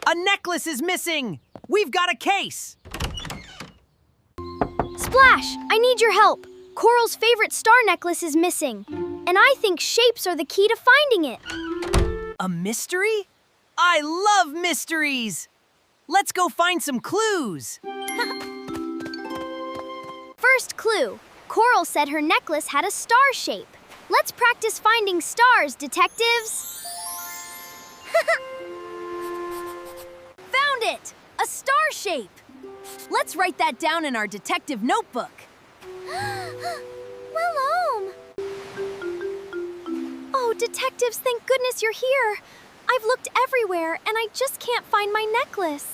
A necklace is missing! We've got a case! Splash, I need your help. Coral's favorite star necklace is missing, and I think shapes are the key to finding it. A mystery? I love mysteries! Let's go find some clues! First clue. Coral said her necklace had a star shape. Let's practice finding stars, detectives. Found it! A star shape! Let's write that down in our detective notebook. Well, Oh, detectives, thank goodness you're here. I've looked everywhere, and I just can't find my necklace.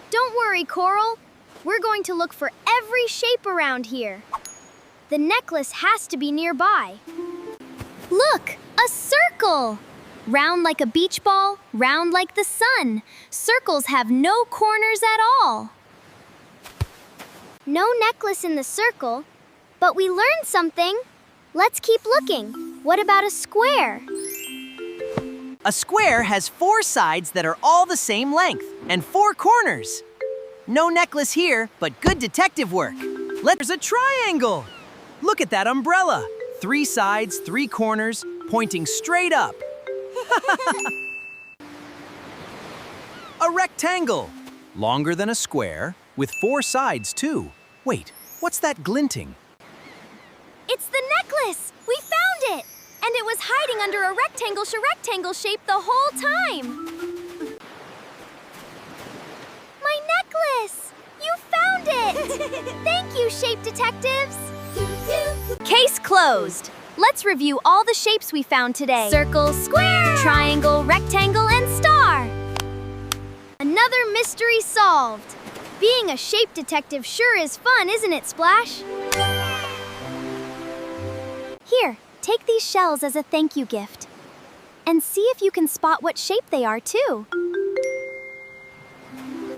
Don't worry, Coral. We're going to look for every shape around here. The necklace has to be nearby. Look, a circle! Round like a beach ball, round like the sun. Circles have no corners at all. No necklace in the circle, but we learned something. Let's keep looking. What about a square? A square has 4 sides that are all the same length and 4 corners. No necklace here, but good detective work. There's a triangle! Look at that umbrella. 3 sides, 3 corners, pointing straight up. A rectangle. Longer than a square, with 4 sides too. Wait, what's that glinting? It's the necklace! We found it! And it was hiding under a rectangle shape the whole time. My necklace! You found it! Thank you, shape detectives! Case closed. Let's review all the shapes we found today. Circle, square, triangle, rectangle, and star. Another mystery solved. Being a shape detective sure is fun, isn't it, Splash? Here, take these shells as a thank you gift. And see if you can spot what shape they are, too.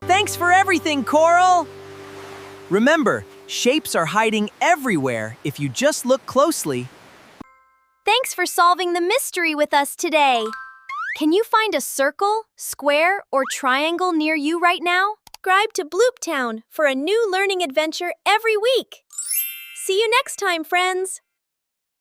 Thanks for everything, Coral! Remember, shapes are hiding everywhere if you just look closely. Thanks for solving the mystery with us today. Can you find a circle, square, or triangle near you right now? Subscribe to Bloop Town for a new learning adventure every week. See you next time, friends!